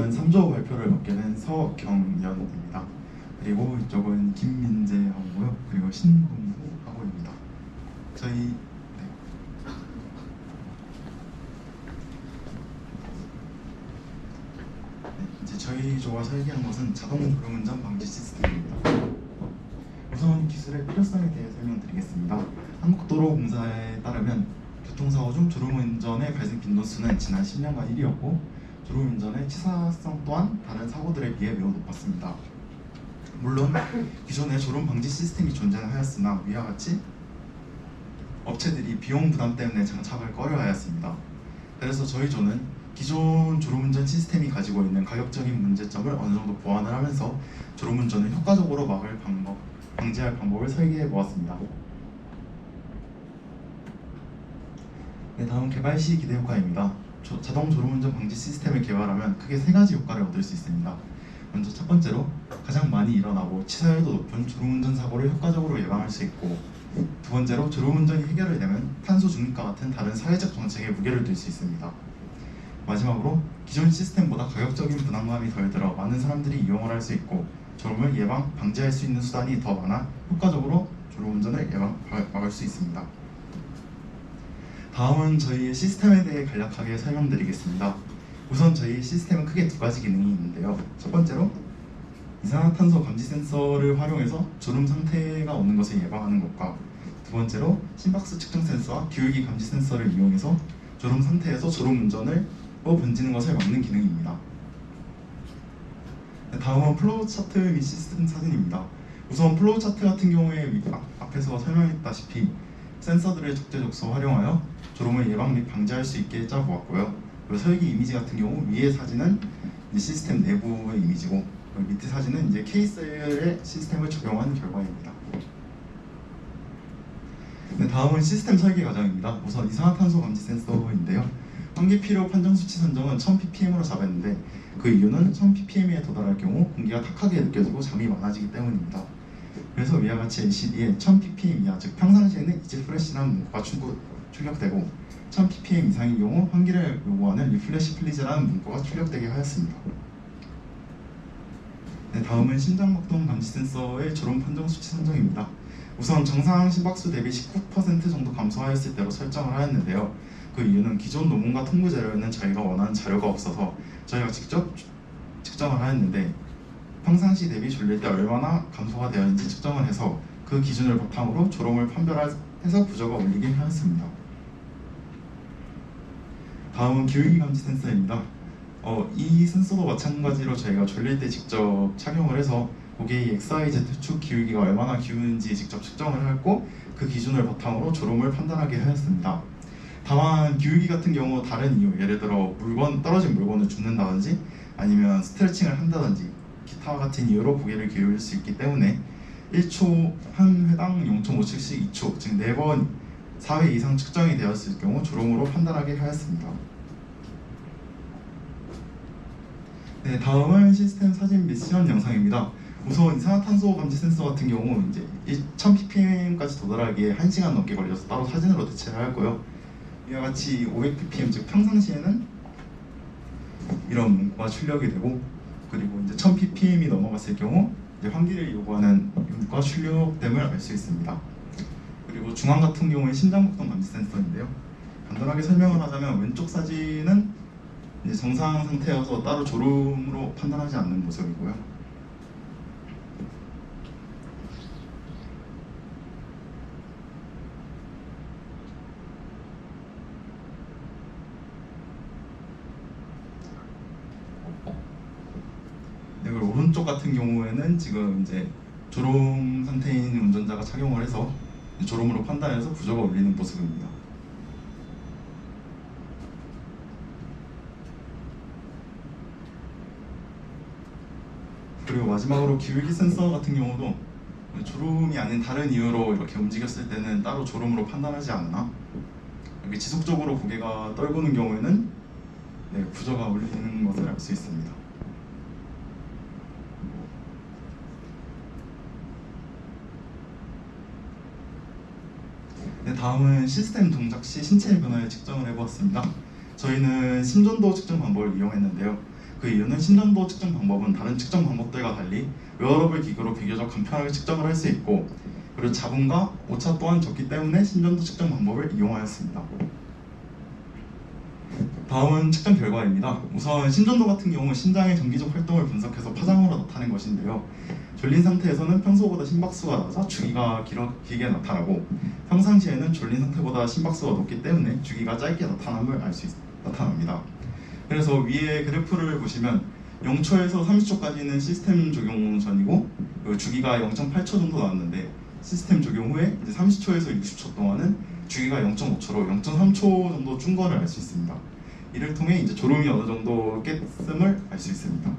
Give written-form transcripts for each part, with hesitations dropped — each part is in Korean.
저는 3조 발표를 맡게 된 서경연입니다. 그리고 이쪽은 김민재 하고요. 그리고 신동구 하고입니다. 저희 이제 저희 조가 설계한 것은 자동 졸음운전 방지 시스템입니다. 우선 기술의 필요성에 대해 설명드리겠습니다. 한국도로공사에 따르면 교통사고 중 졸음운전의 발생 빈도수는 지난 10년간 1위였고 졸음운전의 치사성 또한 다른 사고들에 비해 매우 높았습니다. 물론 기존에 졸음 방지 시스템이 존재하였으나 위와 같이 업체들이 비용 부담 때문에 장착을 꺼려하였습니다. 그래서 저희 조는 기존 졸음운전 시스템이 가지고 있는 가격적인 문제점을 어느 정도 보완을 하면서 졸음운전을 효과적으로 방지할 방법을 설계해 보았습니다. 네, 다음 개발 시 기대 효과입니다. 자동 졸음운전 방지 시스템을 개발하면 크게 세 가지 효과를 얻을 수 있습니다. 먼저 첫 번째로 가장 많이 일어나고 치사율도 높은 졸음운전 사고를 효과적으로 예방할 수 있고, 두 번째로 졸음운전이 해결이 되면 탄소 중립과 같은 다른 사회적 정책에 무게를 둘 수 있습니다. 마지막으로 기존 시스템보다 가격적인 부담감이 덜 들어 많은 사람들이 이용을 할 수 있고 졸음을 방지할 수 있는 수단이 더 많아 효과적으로 졸음운전을 막을 수 있습니다. 다음은 저희의 시스템에 대해 간략하게 설명드리겠습니다. 우선 저희 시스템은 크게 두 가지 기능이 있는데요. 첫 번째로 이산화탄소 감지 센서를 활용해서 졸음 상태가 오는 것을 예방하는 것과, 두 번째로 심박수 측정 센서와 기울기 감지 센서를 이용해서 졸음 상태에서 졸음운전을 번지는 것을 막는 기능입니다. 다음은 플로우 차트 및 시스템 사진입니다. 우선 플로우 차트 같은 경우에 앞에서 설명했다시피 센서들을 적재적소 활용하여 졸음을 예방 및 방지할 수 있게 짜보았고요. 그리고 설계 이미지 같은 경우 위의 사진은 시스템 내부의 이미지고 밑에 사진은 이제 K-셀의 시스템을 적용한 결과입니다. 네, 다음은 시스템 설계 과정입니다. 우선 이산화탄소 감지 센서인데요. 환기 필요 판정 수치 선정은 1000ppm으로 잡았는데 그 이유는 1000ppm에 도달할 경우 공기가 탁하게 느껴지고 잠이 많아지기 때문입니다. 그래서 위와 같이 LCD에 1000ppm 이하, 즉 평상시에는 이지 플래시라는 문구가 출력되고 1000ppm 이상의 경우 환기를 요구하는 리플래시 플리즈라는 문구가 출력되게 하였습니다. 네, 다음은 심장박동 감지 센서의 졸음 판정 수치 선정입니다. 우선 정상 심박수 대비 19% 정도 감소하였을 때로 설정을 하였는데요. 그 이유는 기존 논문과 통계 자료에는 저희가 원하는 자료가 없어서 저희가 직접 측정을 하였는데 평상시 대비 졸릴 때 얼마나 감소가 되었는지 측정을 해서 그 기준을 바탕으로 졸음을 판별해서 부저가 올리게 하였습니다. 다음은 기울기 감지 센서입니다. 이 센서도 마찬가지로 저희가 졸릴 때 직접 착용을 해서 고개의 XYZ 축 기울기가 얼마나 기우는지 직접 측정을 하였고 그 기준을 바탕으로 졸음을 판단하게 하였습니다. 다만 기울기 같은 경우 다른 이유, 예를 들어 떨어진 물건을 줍는다든지 아니면 스트레칭을 한다든지 기타 같은 이유로 고개를 기울일 수 있기 때문에 1초 한 회당 0.57씩 2초, 즉 4번 4회 이상 측정이 되었을 경우 졸음으로 판단하게 하였습니다. 네, 다음은 시스템 사진 및 시연 영상입니다. 우선 이산화탄소 감지 센서 같은 경우 이제 1000ppm까지 도달하기에 1시간 넘게 걸려서 따로 사진으로 대체를 하였고요. 이와 같이 500ppm, 즉 평상시에는 이런 문구가 출력이 되고, 그리고 이제 1000ppm이 넘어갔을 경우 이제 환기를 요구하는 문구가 출력됨을 알 수 있습니다. 그리고 중앙 같은 경우에 심장박동 감지 센서인데요. 간단하게 설명을 하자면 왼쪽 사진은 이제 정상 상태여서 따로 졸음으로 판단하지 않는 모습이고요. 네, 그리고 오른쪽 같은 경우에는 지금 이제 졸음 상태인 운전자가 착용을 해서 졸음으로 판단해서 부저가 올리는 모습입니다. 그리고 마지막으로 기울기 센서 같은 경우도 졸음이 아닌 다른 이유로 이렇게 움직였을 때는 따로 졸음으로 판단하지 않나, 이렇게 지속적으로 고개가 떨구는 경우에는 부저가 올리는 것을 알 수 있습니다. 네, 다음은 시스템 동작 시 신체 변화의 측정을 해보았습니다. 저희는 심전도 측정 방법을 이용했는데요. 그 이유는 신전도 측정 방법은 다른 측정 방법들과 달리 웨어러블 기구로 비교적 간편하게 측정을 할 수 있고, 그리고 자분과 오차 또한 적기 때문에 신전도 측정 방법을 이용하였습니다. 다음은 측정 결과입니다. 우선 신전도 같은 경우 신장의 정기적 활동을 분석해서 파장으로 나타낸 것인데요. 졸린 상태에서는 평소보다 심박수가 낮아 주기가 길게 나타나고, 평상시에는 졸린 상태보다 심박수가 높기 때문에 주기가 짧게 나타남을 나타납니다. 그래서 위에 그래프를 보시면 0초에서 30초까지는 시스템 적용 전이고 주기가 0.8초 정도 나왔는데, 시스템 적용 후에 이제 30초에서 60초 동안은 주기가 0.5초로 0.3초 정도 준 거를 알 수 있습니다. 이를 통해 이제 졸음이 어느 정도 깼음을 알 수 있습니다.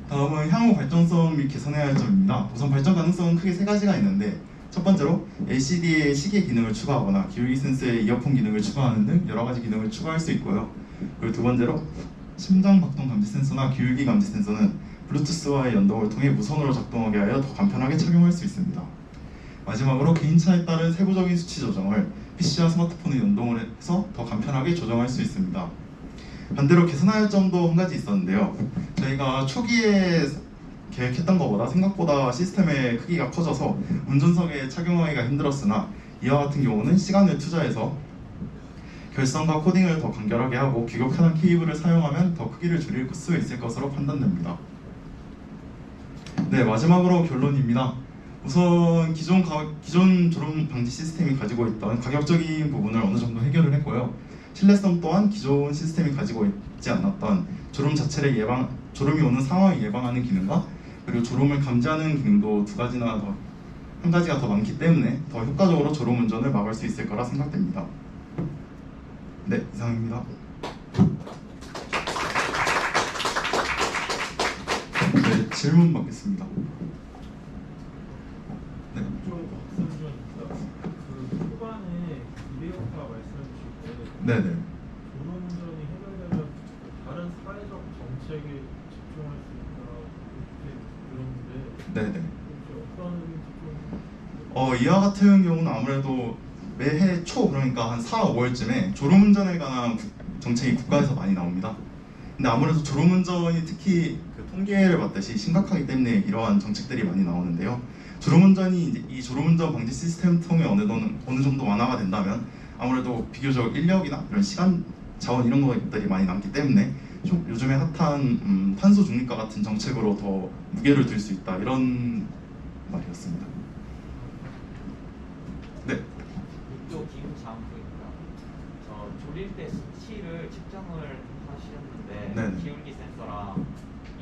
다음은 향후 발전성 및 개선해야 할 점입니다. 우선 발전 가능성은 크게 세 가지가 있는데, 첫 번째로 LCD에 시계 기능을 추가하거나 기울기 센서에 이어폰 기능을 추가하는 등 여러 가지 기능을 추가할 수 있고요. 그리고 두 번째로 심장 박동 감지 센서나 기울기 감지 센서는 블루투스와의 연동을 통해 무선으로 작동하게 하여 더 간편하게 착용할 수 있습니다. 마지막으로 개인차에 따른 세부적인 수치 조정을 PC와 스마트폰에 연동을 해서 더 간편하게 조정할 수 있습니다. 반대로 개선할 점도 한 가지 있었는데요. 저희가 초기에 계획했던 것보다 생각보다 시스템의 크기가 커져서 운전석에 착용하기가 힘들었으나, 이와 같은 경우는 시간을 투자해서 결선과 코딩을 더 간결하게 하고 규격화한 케이블을 사용하면 더 크기를 줄일 수 있을 것으로 판단됩니다. 네, 마지막으로 결론입니다. 우선 기존 졸음 방지 시스템이 가지고 있던 가격적인 부분을 어느 정도 해결을 했고요. 신뢰성 또한 기존 시스템이 가지고 있지 않았던 졸음이 오는 상황을 예방하는 기능과 그리고 졸음을 감지하는 기능도 한 가지가 더 많기 때문에 더 효과적으로 졸음 운전을 막을 수 있을 거라 생각됩니다. 네, 이상입니다. 네, 질문 받겠습니다. 네. 좀 박수 좀 그 초반에 기대효과 말씀해 주실 때 네네. 졸음 운전이 해결되면 다른 사회적 정책에 집중할 수 있다고 이렇게 들었는데 네네. 혹시 어떤 좀 이와 같은 경우는 아무래도 매해 초, 그러니까 한 4, 5월쯤에 졸음운전에 관한 정책이 국가에서 많이 나옵니다. 근데 아무래도 졸음운전이 특히 그 통계를 봤듯이 심각하기 때문에 이러한 정책들이 많이 나오는데요. 졸음운전이 이제 이 졸음운전 방지 시스템 통해 어느 정도 완화가 된다면 아무래도 비교적 인력이나 이런 시간, 자원 이런 것들이 많이 남기 때문에 좀 요즘에 핫한 탄소 중립과 같은 정책으로 더 무게를 둘 수 있다, 이런 말이었습니다. 네. 육도 기후자원부입니다. 졸릴 때 수치를 측정을 하셨는데 네네. 기울기 센서랑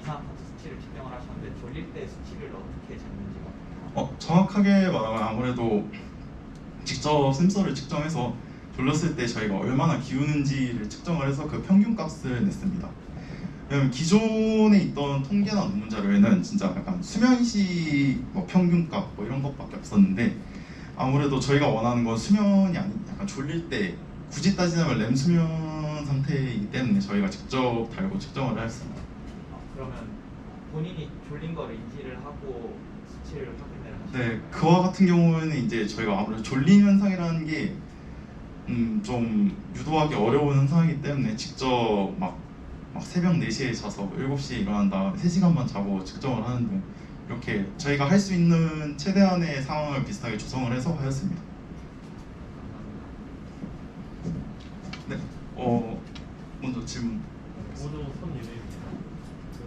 이산화탄소 수치를 측정을 하셨는데 졸릴 때 수치를 어떻게 쟀는지가 정확하게 말하면 아무래도 직접 센서를 측정해서 졸렸을 때 저희가 얼마나 기우는지를 측정을 해서 그 평균 값을 냈습니다. 왜냐면 기존에 있던 통계나 논문 자료에는 진짜 약간 수면시 평균값 이런 것밖에 없었는데, 아무래도 저희가 원하는 건 수면이 아닌 약간 졸릴 때, 굳이 따지자면 렘 수면 상태이기 때문에 저희가 직접 달고 측정을 했습니다. 그러면 본인이 졸린 거를 인지를 하고 수치를 확인을 하시는 네, 거예요? 그와 같은 경우에는 이제 저희가 아무래도 졸린 현상이라는 게 좀 유도하기 어려운 현상이기 때문에 직접 막 새벽 4시에 자서 7시에 일어난 다음에 3시간만 자고 측정을 하는 등 이렇게 저희가 할 수 있는 최대한의 상황을 비슷하게 조성을 해서 하였습니다. 네, 먼저 질문. 보조 손예래입니다. 그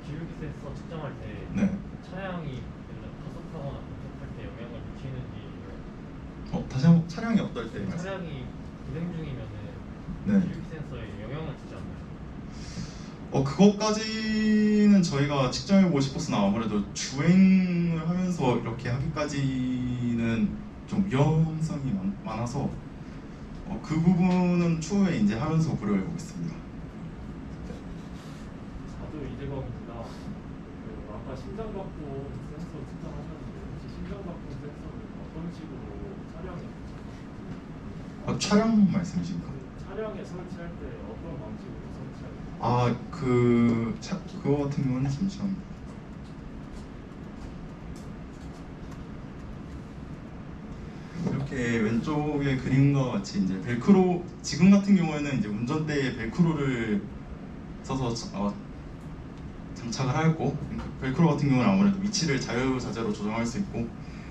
기울기 센서 측정할 때 네. 차량이 예를 들어 가속하거나 급속할 때 영향을 미치는지, 다시 한번 차량이 어떨 때 말씀? 차량이 운행 중이면은 네. 기울기 센서에 영향을 주지 않나요? 그것까지는 저희가 측정해보고 싶었으나 아무래도 주행을 하면서 이렇게 하기까지는 좀 위험성이 많아서 그 부분은 추후에 이제 하면서 고려해보겠습니다. 저도 이재범입니다. 아까 심장박동 센서 측정하셨는데 혹시 심장박동 센서는 어떤 식으로 차량에 촬영 말씀이십니까? 차량에 설치할 때 어떤 방식으로 설치하나요? 그거 같은 경우는 잠시만. 이렇게 왼쪽에 그림과 같이 이제 벨크로, 지금 같은 경우에는 이제 운전대에 벨크로를 써서 장착을 하였고, 벨크로 같은 경우는 아무래도 위치를 자유자재로 조정할 수 있고,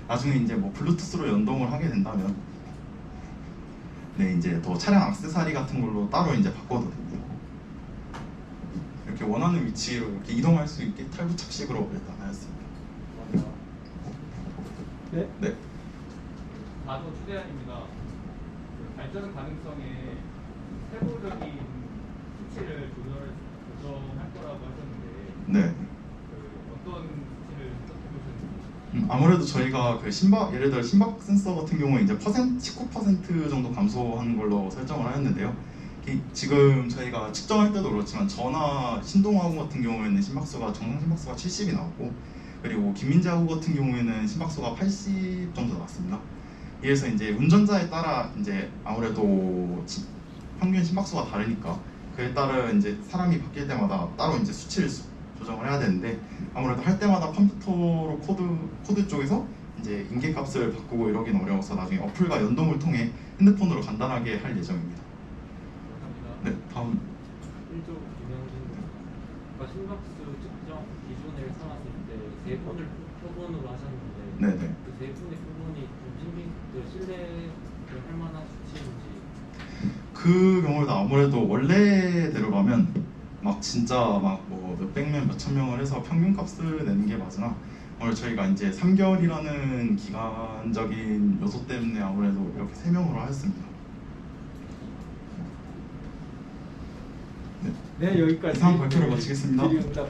나중에 이제 뭐 블루투스로 연동을 하게 된다면 네, 이제 더 차량 액세서리 같은 걸로 따로 이제 바꿔도 됩니다. 이렇게 원하는 위치로 이렇게 이동할 수 있게 탈부착식으로 일단 하였습니다. 네? 네. 나도 추대한입니다. 그 발전 가능성에 세부적인 수치를 조정할 거라고 하셨는데 네. 그 어떤 수치를 선택해 보셨는지. 아무래도 저희가 그 예를 들어 심박 센서 같은 경우에 이제 19% 정도 감소하는 걸로 설정을 하였는데요. 지금 저희가 측정할 때도 그렇지만 전화 신동아구 같은 경우에는 심박수가 정상 심박수가 70이 나왔고, 그리고 김민재 아구 같은 경우에는 심박수가 80 정도 나왔습니다. 이래서 이제 운전자에 따라 이제 아무래도 평균 심박수가 다르니까 그에 따른 이제 사람이 바뀔 때마다 따로 이제 수치를 조정을 해야 되는데, 아무래도 할 때마다 컴퓨터로 코드 쪽에서 이제 인계값을 바꾸고 이러긴 어려워서 나중에 어플과 연동을 통해 핸드폰으로 간단하게 할 예정입니다. 감사합니다. 네, 다음. 1조 김영진입니다. 아까 심박수 측정 기준을 삼았을 때 세 번을 표본으로 하셨는데 네네. 그 세 분의 표본이 좀 신뢰를 할 만한 수치인지. 그 경우에도 아무래도 원래대로라면 막 진짜 막 뭐 몇백 명, 몇천 명을 해서 평균값을 내는 게 맞으나, 아무래도 저희가 이제 3개월이라는 기간적인 요소 때문에 아무래도 이렇게 3명으로 하였습니다. 네, 여기까지 이상 발표를 마치겠습니다. 질의응답